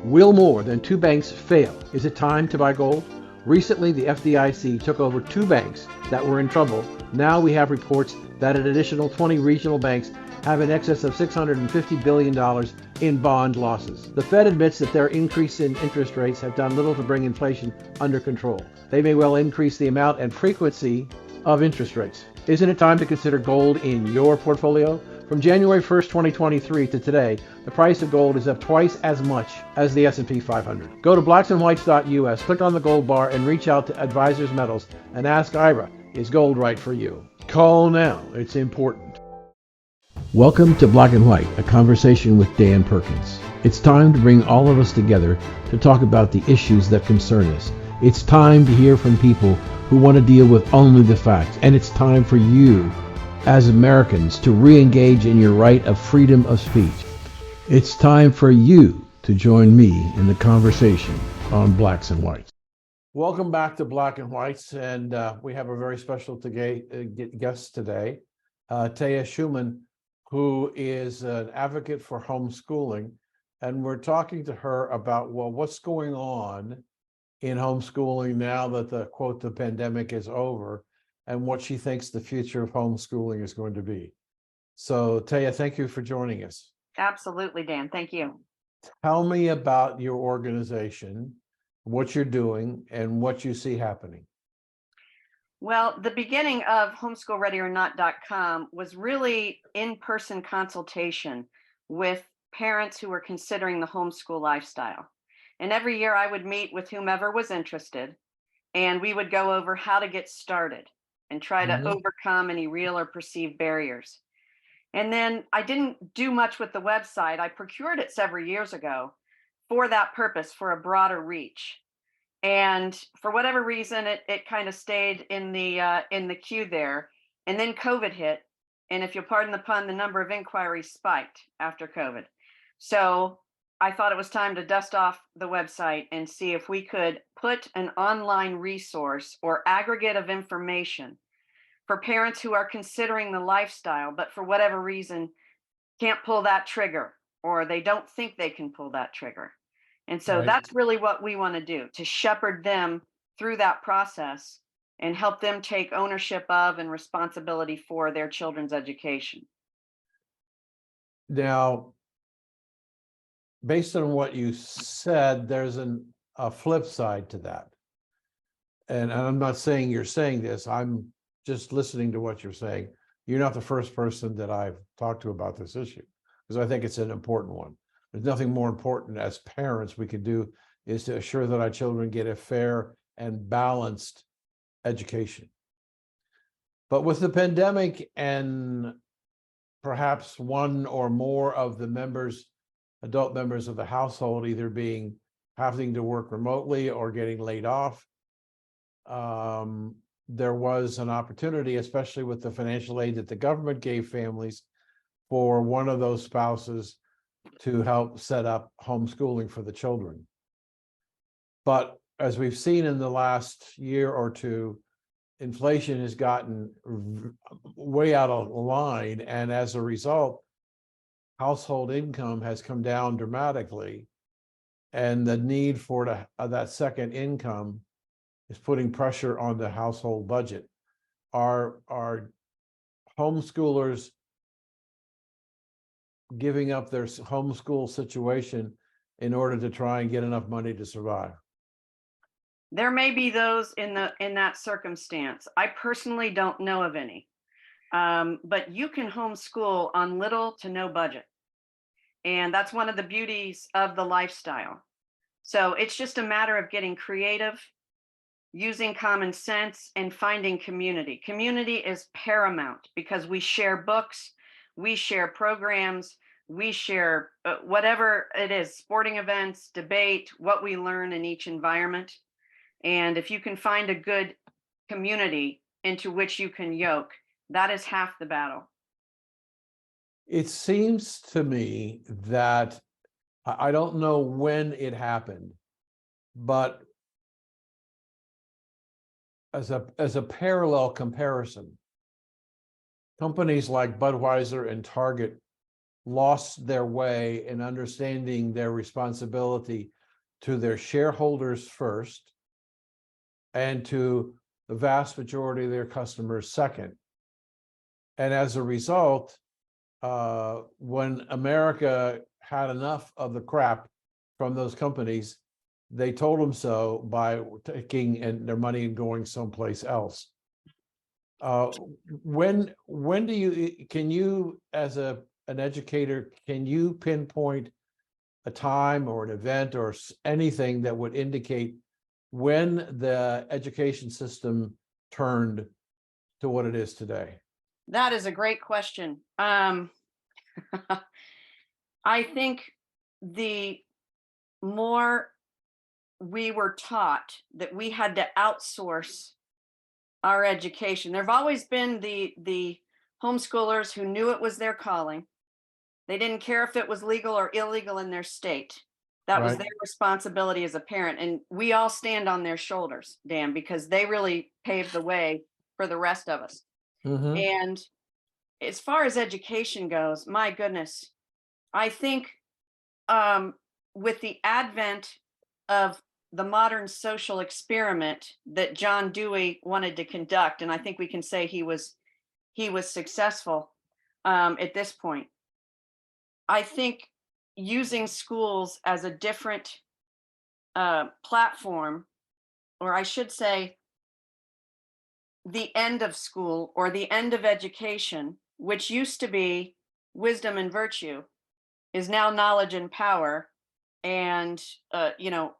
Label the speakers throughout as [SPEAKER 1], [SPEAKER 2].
[SPEAKER 1] Will more than two banks fail? Is it time to buy gold? Recently, the FDIC took over two banks that were in trouble. Now we have reports that an additional 20 regional banks have in excess of $650 billion in bond losses. The Fed admits that their increase in interest rates have done little to bring inflation under control. They may well increase the amount and frequency of interest rates. Isn't it time to consider gold in your portfolio? From January 1st, 2023 to today, the price of gold is up twice as much as the S&P 500. Go to blacksandwhites.us, click on the gold bar, and reach out to Advisors Metals and ask Ira, is gold right for you? Call now. It's important. Welcome to Black and White, a conversation with Dan Perkins. It's time to bring all of us together to talk about the issues that concern us. It's time to hear from people who want to deal with only the facts. And it's time for you, as Americans, to re-engage in your right of freedom of speech. It's time for you to join me in the conversation on Blacks and Whites. Welcome back to Black and Whites, and we have a very special guest today, Taya Schumann, who is an advocate for homeschooling, and we're talking to her about, well, what's going on in homeschooling now that the pandemic is over, and what she thinks the future of homeschooling is going to be. So Taya, thank you for joining us.
[SPEAKER 2] Absolutely, Dan. Thank you.
[SPEAKER 1] Tell me about your organization, what you're doing, and what you see happening.
[SPEAKER 2] Well, the beginning of homeschoolreadyornot.com was really in-person consultation with parents who were considering the homeschool lifestyle. And every year I would meet with whomever was interested, and we would go over how to get started and try to overcome any real or perceived barriers. And then I didn't do much with the website. I procured it several years ago for that purpose, for a broader reach. And for whatever reason, it kind of stayed in the queue there. And then COVID hit. And if you'll pardon the pun, the number of inquiries spiked after COVID. So I thought it was time to dust off the website and see if we could put an online resource or aggregate of information for parents who are considering the lifestyle, but for whatever reason can't pull that trigger, or they don't think they can pull that trigger. And so that's really what we want to do, to shepherd them through that process and help them take ownership of and responsibility for their children's education.
[SPEAKER 1] Now, based on what you said, there's a flip side to that. And I'm not saying you're saying this, I'm just listening to what you're saying. You're not the first person that I've talked to about this issue, because I think it's an important one. There's nothing more important as parents we can do is to assure that our children get a fair and balanced education. But with the pandemic and perhaps one or more of the adult members of the household either having to work remotely or getting laid off, there was an opportunity, especially with the financial aid that the government gave families, for one of those spouses to help set up homeschooling for the children. But as we've seen in the last year or two, inflation has gotten way out of line, and as a result, household income has come down dramatically, and the need for that second income is putting pressure on the household budget. Are homeschoolers giving up their homeschool situation in order to try and get enough money to survive?
[SPEAKER 2] There may be those in that circumstance. I personally don't know of any, but you can homeschool on little to no budget, and that's one of the beauties of the lifestyle. So it's just a matter of getting creative, using common sense, and finding community. Community is paramount because we share books, we share programs, we share whatever it is, sporting events, debate, what we learn in each environment. And if you can find a good community into which you can yoke, that is half the battle.
[SPEAKER 1] It seems to me that, I don't know when it happened, but as a parallel comparison, companies like Budweiser and Target lost their way in understanding their responsibility to their shareholders first and to the vast majority of their customers second. And as a result, when America had enough of the crap from those companies, they told them so by taking their money and going someplace else. When do you, can you, as an educator, can you pinpoint a time or an event or anything that would indicate when the education system turned to what it is today?
[SPEAKER 2] That is a great question. I think the more we were taught that we had to outsource our education, there have always been the homeschoolers who knew it was their calling. They didn't care if it was legal or illegal in their state. That was
[SPEAKER 1] Right.
[SPEAKER 2] their responsibility as a parent. And we all stand on their shoulders, Dan, because they really paved the way for the rest of us.
[SPEAKER 1] Mhm.
[SPEAKER 2] And as far as education goes, my goodness, I think with the advent of the modern social experiment that John Dewey wanted to conduct, and I think we can say he was successful at this point. I think using schools as a different platform, or I should say, the end of school or the end of education, which used to be wisdom and virtue, is now knowledge and power, and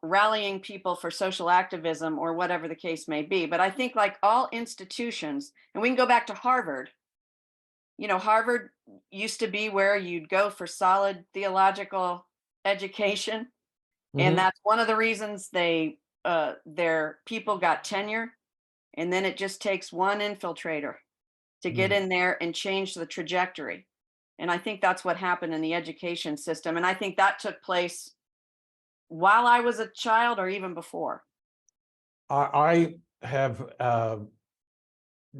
[SPEAKER 2] rallying people for social activism or whatever the case may be. But I think, like all institutions, and we can go back to Harvard. Harvard used to be where you'd go for solid theological education, and
[SPEAKER 1] Mhm.
[SPEAKER 2] that's one of the reasons their people got tenure. And then it just takes one infiltrator to get
[SPEAKER 1] Mhm.
[SPEAKER 2] in there and change the trajectory. And I think that's what happened in the education system. And I think that took place while I was a child or even before.
[SPEAKER 1] I have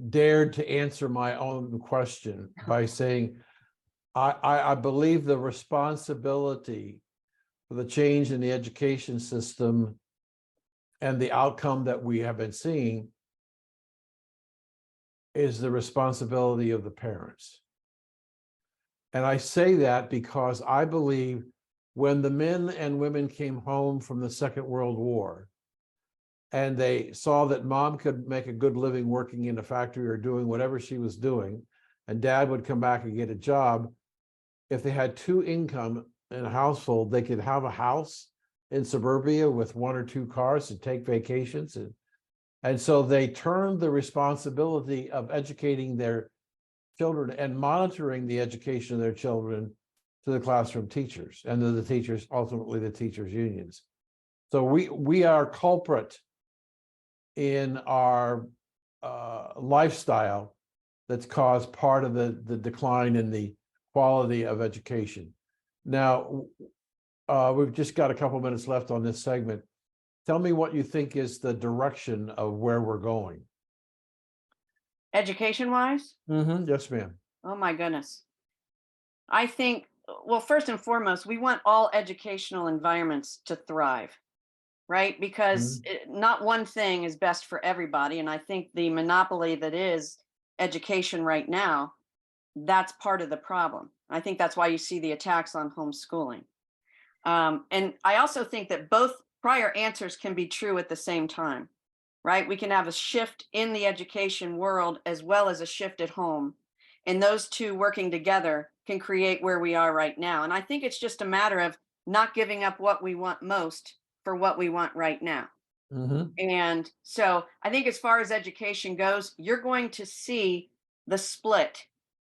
[SPEAKER 1] dared to answer my own question by saying I believe the responsibility for the change in the education system and the outcome that we have been seeing is the responsibility of the parents. And I say that because I believe when the men and women came home from the Second World War and they saw that mom could make a good living working in a factory or doing whatever she was doing, and dad would come back and get a job, if they had two income in a household, they could have a house in suburbia with one or two cars and take vacations. And so they turned the responsibility of educating their children and monitoring the education of their children to the classroom teachers and to the teachers, ultimately the teachers' unions. So we are culprit in our lifestyle that's caused part of the decline in the quality of education. Now, we've just got a couple minutes left on this segment. Tell me what you think is the direction of where we're going.
[SPEAKER 2] Education wise,
[SPEAKER 1] Yes, ma'am.
[SPEAKER 2] oh my goodness. I think, well, first and foremost, we want all educational environments to thrive, right? Because not one thing is best for everybody. And I think the monopoly that is education right now, that's part of the problem. I think that's why you see the attacks on homeschooling. And I also think that both prior answers can be true at the same time, right? We can have a shift in the education world as well as a shift at home. And those two working together can create where we are right now. And I think it's just a matter of not giving up what we want most for what we want right now. And so I think as far as education goes, you're going to see the split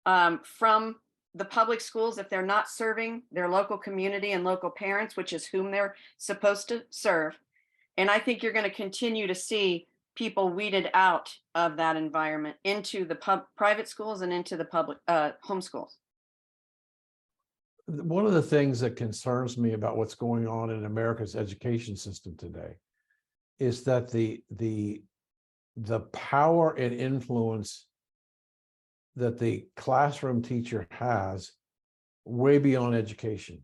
[SPEAKER 2] from the public schools if they're not serving their local community and local parents, which is whom they're supposed to serve. And I think you're going to continue to see people weeded out of that environment into the private schools and into the public homeschools.
[SPEAKER 1] One of the things that concerns me about what's going on in America's education system today is that the power and influence that the classroom teacher has way beyond education.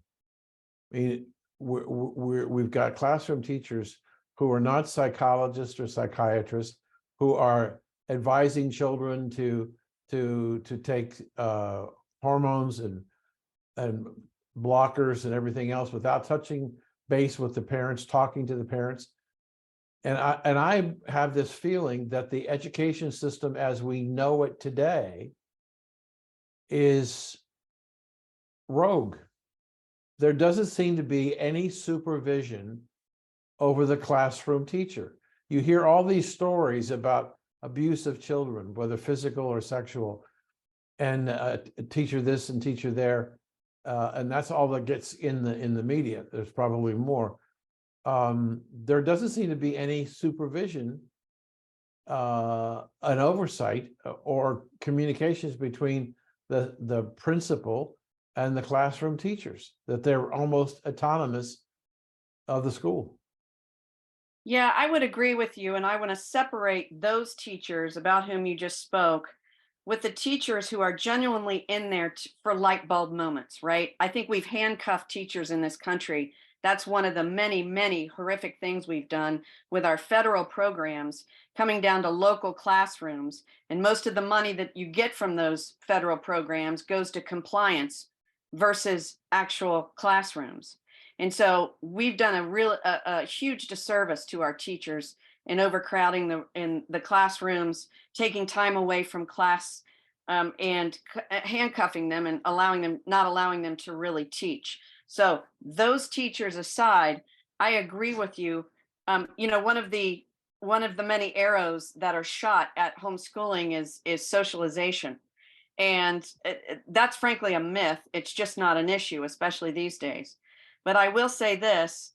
[SPEAKER 1] I mean, we've got classroom teachers who are not psychologists or psychiatrists, who are advising children to take hormones and blockers and everything else without touching base with the parents, talking to the parents. And I have this feeling that the education system as we know it today is rogue. There doesn't seem to be any supervision over the classroom teacher. You hear all these stories about abuse of children, whether physical or sexual, and a teacher this and teacher there, and that's all that gets in the media. There's probably more. There doesn't seem to be any supervision, an oversight, or communications between the principal and the classroom teachers, that they're almost autonomous of the school.
[SPEAKER 2] Yeah, I would agree with you. And I want to separate those teachers about whom you just spoke with the teachers who are genuinely in there for light bulb moments, right? I think we've handcuffed teachers in this country. That's one of the many, many horrific things we've done with our federal programs coming down to local classrooms. And most of the money that you get from those federal programs goes to compliance versus actual classrooms. And so we've done a huge disservice to our teachers in overcrowding in the classrooms, taking time away from class, and handcuffing them and not allowing them to really teach. So those teachers aside, I agree with you. One of the many arrows that are shot at homeschooling is socialization. And that's frankly a myth. It's just not an issue, especially these days. But I will say this,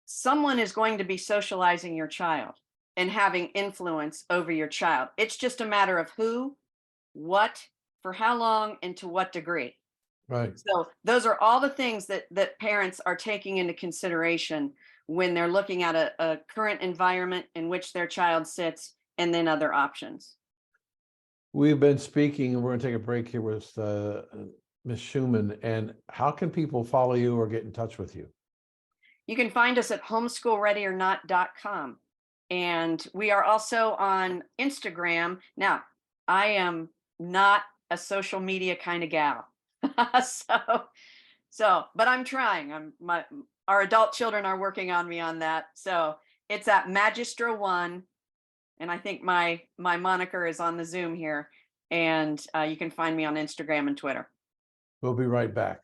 [SPEAKER 2] someone is going to be socializing your child and having influence over your child. It's just a matter of who, what, for how long, and to what degree.
[SPEAKER 1] Right.
[SPEAKER 2] So those are all the things that parents are taking into consideration when they're looking at a current environment in which their child sits, and then other options.
[SPEAKER 1] We've been speaking, and we're going to take a break here with Ms. Schuman. And how can people follow you or get in touch with you?
[SPEAKER 2] You can find us at homeschoolreadyornot.com. And we are also on Instagram. Now, I am not a social media kind of gal. But I'm trying. Our adult children are working on me on that. So it's at Magistra1. And I think my moniker is on the Zoom here. And you can find me on Instagram and Twitter.
[SPEAKER 1] We'll be right back.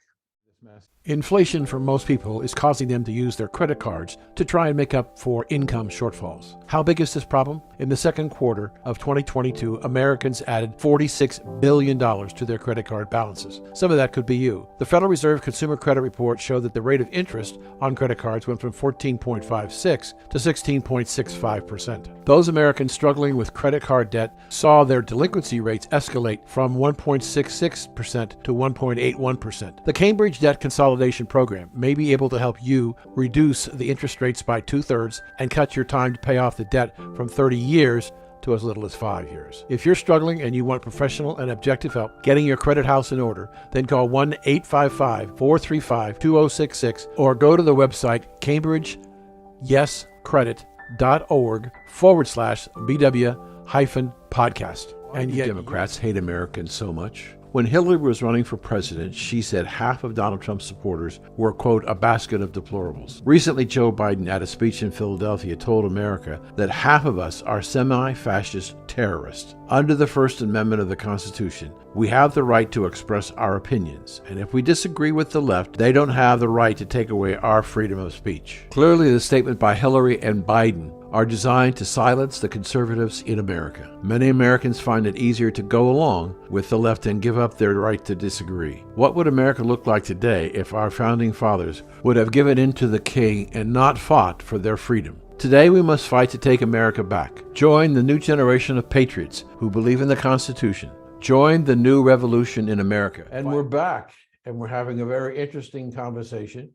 [SPEAKER 1] Inflation for most people is causing them to use their credit cards to try and make up for income shortfalls. How big is this problem? In the second quarter of 2022, Americans added $46 billion to their credit card balances. Some of that could be you. The Federal Reserve Consumer Credit Report showed that the rate of interest on credit cards went from 14.56 to 16.65%. Those Americans struggling with credit card debt saw their delinquency rates escalate from 1.66% to 1.81%. The Cambridge Debt Consolidation Program may be able to help you reduce the interest rates by 2/3 and cut your time to pay off the debt from 30 years to as little as 5 years. If you're struggling and you want professional and objective help getting your credit house in order, then call 1-855-435-2066 or go to the website cambridgeyescredit.org/BW-podcast. And yet Democrats hate Americans so much. When Hillary was running for president, she said half of Donald Trump's supporters were, quote, a basket of deplorables. Recently, Joe Biden, at a speech in Philadelphia, told America that half of us are semi-fascist terrorists. Under the First Amendment of the Constitution, we have the right to express our opinions, and if we disagree with the left, they don't have the right to take away our freedom of speech. Clearly, the statement by Hillary and Biden are designed to silence the conservatives in America. Many Americans find it easier to go along with the left and give up their right to disagree. What would America look like today if our founding fathers would have given in to the king and not fought for their freedom? Today we must fight to take America back. Join the new generation of patriots who believe in the Constitution. Join the new revolution in America. And we're back, and we're having a very interesting conversation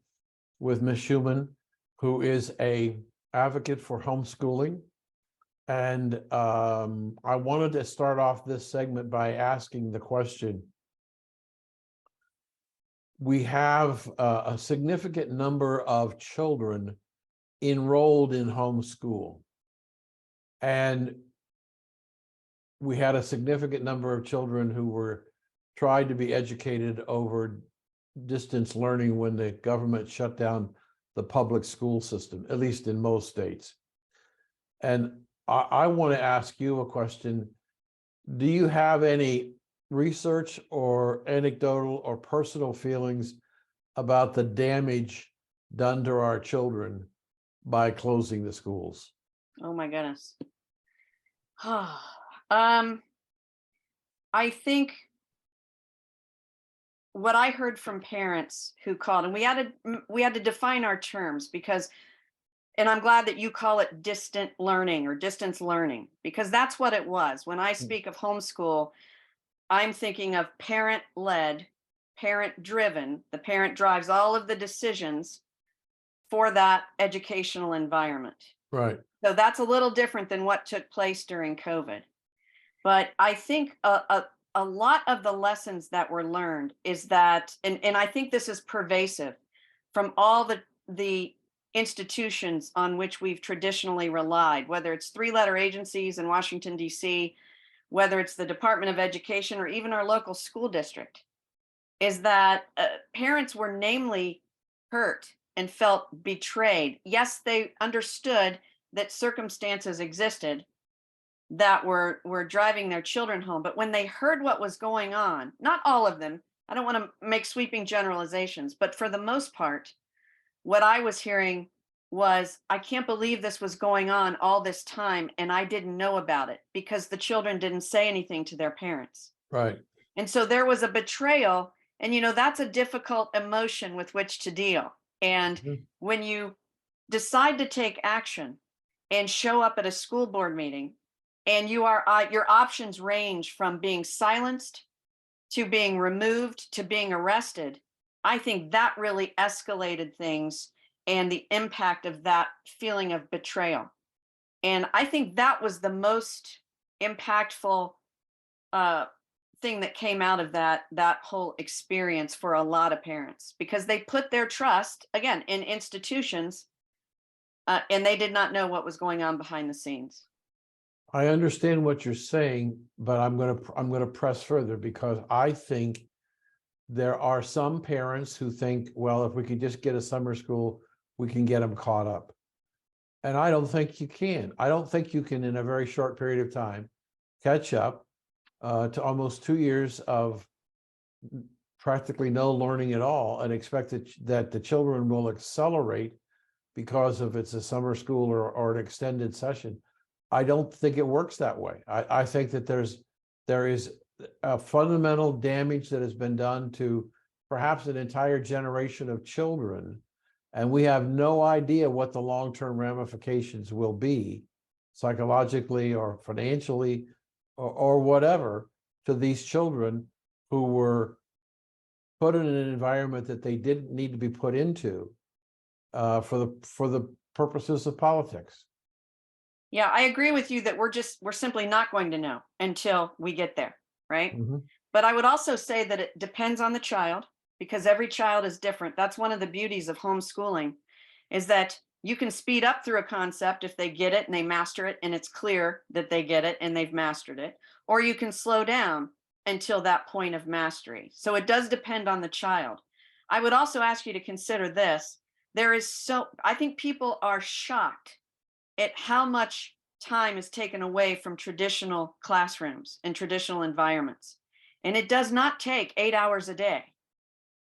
[SPEAKER 1] with Ms. Schuman, who is an advocate for homeschooling. And I wanted to start off this segment by asking the question, we have a significant number of children enrolled in homeschool. And we had a significant number of children who were tried to be educated over distance learning when the government shut down the public school system, at least in most states. And I want to ask you a question. Do you have any research or anecdotal or personal feelings about the damage done to our children by closing the schools?
[SPEAKER 2] Oh my goodness. I think what I heard from parents who called, and we had to define our terms, because, and I'm glad that you call it distant learning or distance learning, because that's what it was. When I speak of homeschool, I'm thinking of parent-led, parent-driven. The parent drives all of the decisions for that educational environment.
[SPEAKER 1] Right.
[SPEAKER 2] So that's a little different than what took place during COVID. But I think a lot of the lessons that were learned is that, and I think this is pervasive from all the institutions on which we've traditionally relied, whether it's three-letter agencies in Washington, D.C., whether it's the Department of Education or even our local school district, is that parents were namely hurt and felt betrayed. Yes, they understood that circumstances existed that were driving their children home, but when they heard what was going on, not all of them, I don't want to make sweeping generalizations, but for the most part, what I was hearing was, I can't believe this was going on all this time and I didn't know about it, because the children didn't say anything to their parents.
[SPEAKER 1] Right.
[SPEAKER 2] And so there was a betrayal, and that's a difficult emotion with which to deal. And when you decide to take action and show up at a school board meeting, and your options range from being silenced to being removed to being arrested, I think that really escalated things and the impact of that feeling of betrayal. And I think that was the most impactful thing that came out of that whole experience for a lot of parents, because they put their trust, again, in institutions, and they did not know what was going on behind the scenes.
[SPEAKER 1] I understand what you're saying, but I'm going to press further, because I think there are some parents who think, well, if we could just get a summer school, we can get them caught up. And I don't think you can. I don't think you can, in a very short period of time, catch up to almost 2 years of practically no learning at all and expect that the children will accelerate because of it's a summer school or an extended session. I don't think it works that way. I think that there is a fundamental damage that has been done to perhaps an entire generation of children, and we have no idea what the long-term ramifications will be, psychologically or financially or whatever, to these children who were put in an environment that they didn't need to be put into for the purposes of politics.
[SPEAKER 2] Yeah, I agree with you that we're simply not going to know until we get there, right? But I would also say that it depends on the child, because every child is different. That's one of the beauties of homeschooling, is that you can speed up through a concept if they get it and they master it and it's clear that they get it and they've mastered it, or you can slow down until that point of mastery. So it does depend on the child. I would also ask you to consider this. I think people are shocked at how much time is taken away from traditional classrooms and traditional environments. And it does not take 8 hours a day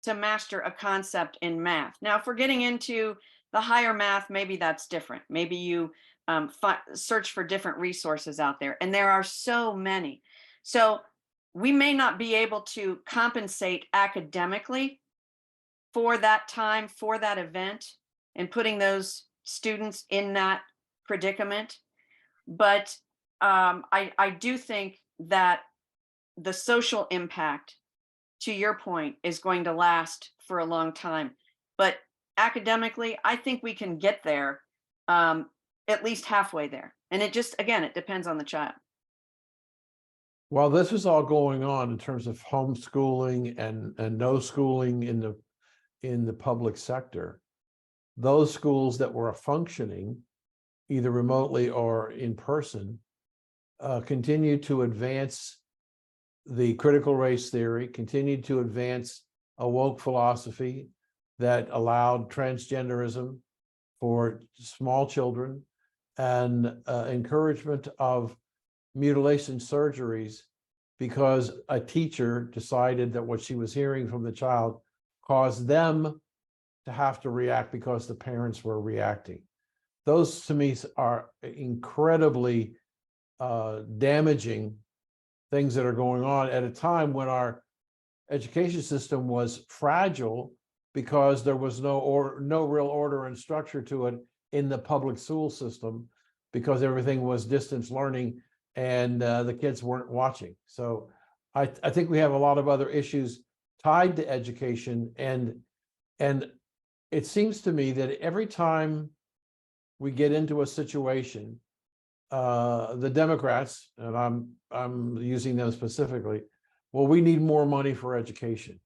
[SPEAKER 2] to master a concept in math. Now, if we're getting into the higher math, maybe that's different. Maybe you search for different resources out there, and there are so many. So we may not be able to compensate academically for that time, for that event, and putting those students in that predicament. But I do think that the social impact, to your point, is going to last for a long time. But academically, I think we can get there, at least halfway there. And it just, again, it depends on the child.
[SPEAKER 1] While this is all going on in terms of homeschooling and no schooling in the in the public sector, those schools that were functioning either remotely or in person continued to advance the critical race theory, continued to advance a woke philosophy that allowed transgenderism for small children and encouragement of mutilation surgeries because a teacher decided that what she was hearing from the child caused them to have to react because the parents were reacting. Those to me are incredibly damaging things that are going on at a time when our education system was fragile because there was no real order and structure to it in the public school system because everything was distance learning and the kids weren't watching. So I think we have a lot of other issues tied to education, and it seems to me that every time we get into a situation, the Democrats, and I'm using them specifically, well, we need more money for education.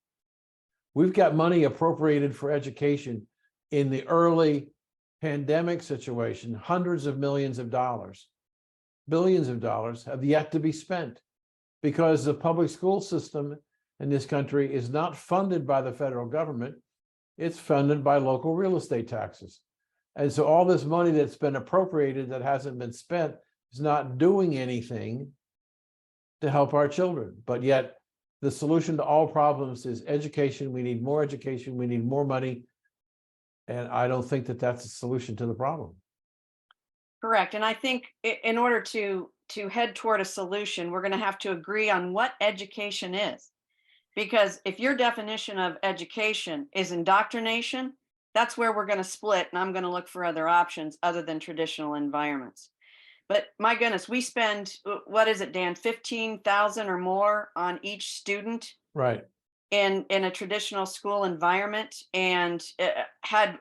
[SPEAKER 1] We've got money appropriated for education in the early pandemic situation, hundreds of millions of dollars, billions of dollars have yet to be spent because the public school system in this country is not funded by the federal government. It's funded by local real estate taxes. And so all this money that's been appropriated that hasn't been spent is not doing anything to help our children. But yet the solution to all problems is education. We need more education. We need more money. And I don't think that that's a solution to the problem.
[SPEAKER 2] Correct. And I think in order to head toward a solution, we're going to have to agree on what education is. Because if your definition of education is indoctrination, that's where we're going to split, and I'm going to look for other options other than traditional environments. But my goodness, we spend, what is it, Dan, 15,000 or more on each student,
[SPEAKER 1] right,
[SPEAKER 2] in a traditional school environment. And had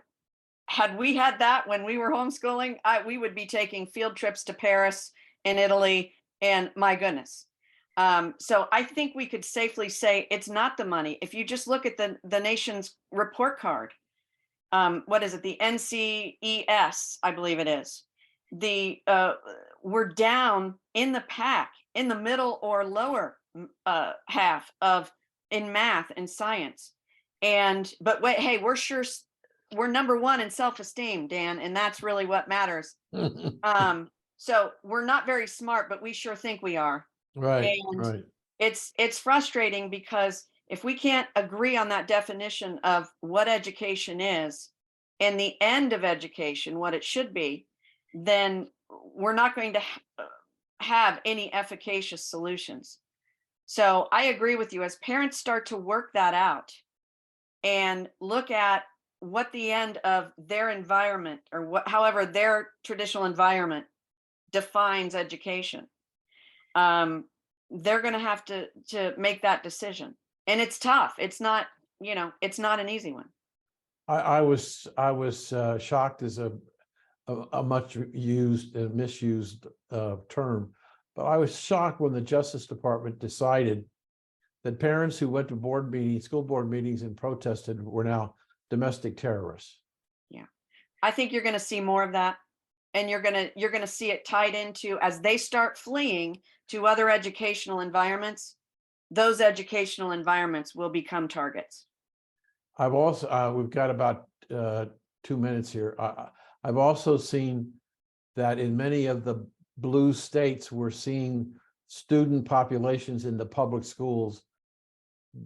[SPEAKER 2] we had that when we were homeschooling, we would be taking field trips to Paris and Italy, and my goodness. So I think we could safely say it's not the money. If you just look at the nation's report card, what is it? The NCES, I believe it is. We're down in the pack, in the middle or lower half of in math and science. But wait, hey, we're number one in self-esteem, Dan, and that's really what matters. So we're not very smart, but we sure think we are.
[SPEAKER 1] right,
[SPEAKER 2] And
[SPEAKER 1] right.
[SPEAKER 2] it's frustrating because if we can't agree on that definition of what education is and the end of education, what it should be, then we're not going to have any efficacious solutions. So I agree with you. As parents start to work that out and look at what the end of their environment, or however their traditional environment defines education, they're going to have to make that decision. And it's tough. It's not, it's not an easy one.
[SPEAKER 1] I was shocked as a much used and misused term, but I was shocked when the Justice Department decided that parents who went to board meetings, school board meetings, and protested were now domestic terrorists.
[SPEAKER 2] Yeah, I think you're going to see more of that, and you're going to see it tied into, as they start fleeing to other educational environments, those educational environments will become targets.
[SPEAKER 1] I've also we've got about 2 minutes here. I've also seen that in many of the blue states, we're seeing student populations in the public schools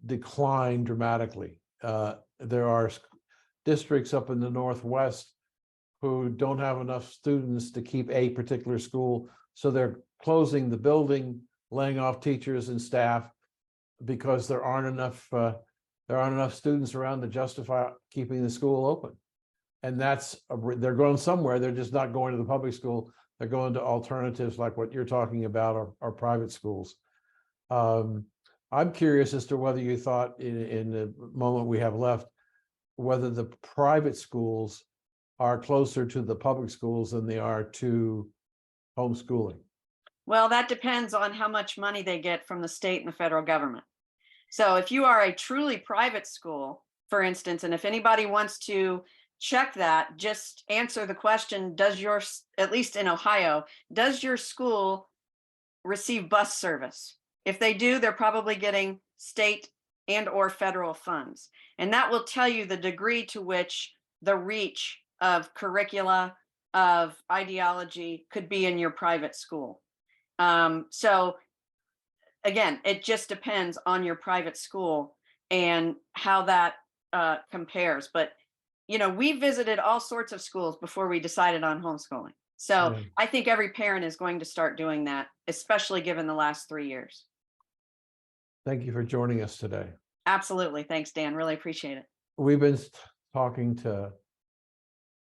[SPEAKER 1] decline dramatically. There are districts up in the Northwest who don't have enough students to keep a particular school, so they're closing the building, laying off teachers and staff because there aren't enough students around to justify keeping the school open. And they're going somewhere. They're just not going to the public school. They're going to alternatives like what you're talking about, or private schools. I'm curious as to whether you thought in the moment we have left, whether the private schools are closer to the public schools than they are to homeschooling.
[SPEAKER 2] Well, that depends on how much money they get from the state and the federal government. So if you are a truly private school for instance. And if anybody wants to check that, just answer the question, at least in Ohio, does your school receive bus service? If they do, they're probably getting state and or federal funds. And that will tell you the degree to which the reach of curricula, of ideology could be in your private school. So again, it just depends on your private school and how that compares. But, we visited all sorts of schools before we decided on homeschooling. So I think every parent is going to start doing that, especially given the last 3 years.
[SPEAKER 1] Thank you for joining us today.
[SPEAKER 2] Absolutely. Thanks, Dan. Really appreciate it.
[SPEAKER 1] We've been talking to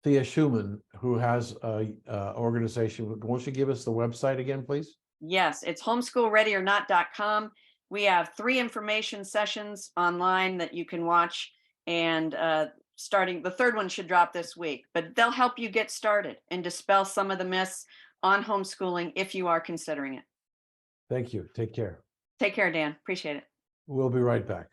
[SPEAKER 1] Thea Schumann, who has a organization. Won't you give us the website again, please?
[SPEAKER 2] Yes, it's homeschoolreadyornot.com. We have 3 information sessions online that you can watch, and starting the 3rd one should drop this week, but they'll help you get started and dispel some of the myths on homeschooling if you are considering it.
[SPEAKER 1] Thank you. Take care.
[SPEAKER 2] Take care, Dan. Appreciate it.
[SPEAKER 1] We'll be right back.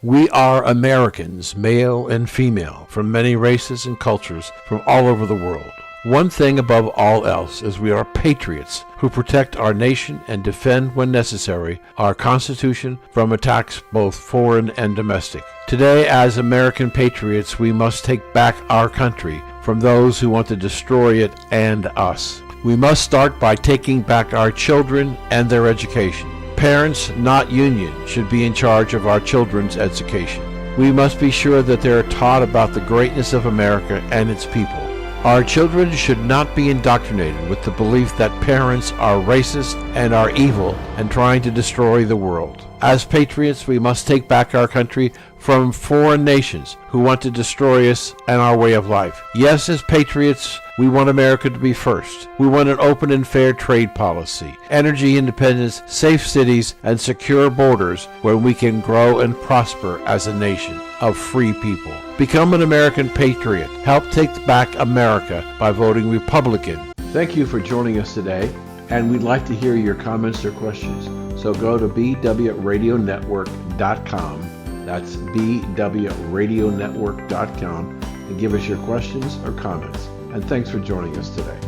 [SPEAKER 1] We are Americans, male and female, from many races and cultures from all over the world. One thing above all else is we are patriots who protect our nation and defend, when necessary, our Constitution from attacks both foreign and domestic. Today, as American patriots, we must take back our country from those who want to destroy it and us. We must start by taking back our children and their education. Parents, not unions, should be in charge of our children's education. We must be sure that they are taught about the greatness of America and its people. Our children should not be indoctrinated with the belief that parents are racist and are evil and trying to destroy the world. As patriots, we must take back our country from foreign nations who want to destroy us and our way of life. Yes, as patriots, we want America to be first. We want an open and fair trade policy, energy independence, safe cities, and secure borders where we can grow and prosper as a nation of free people. Become an American patriot. Help take back America by voting Republican. Thank you for joining us today, and we'd like to hear your comments or questions. So go to bwradionetwork.com. That's bwradionetwork.com and give us your questions or comments. And thanks for joining us today.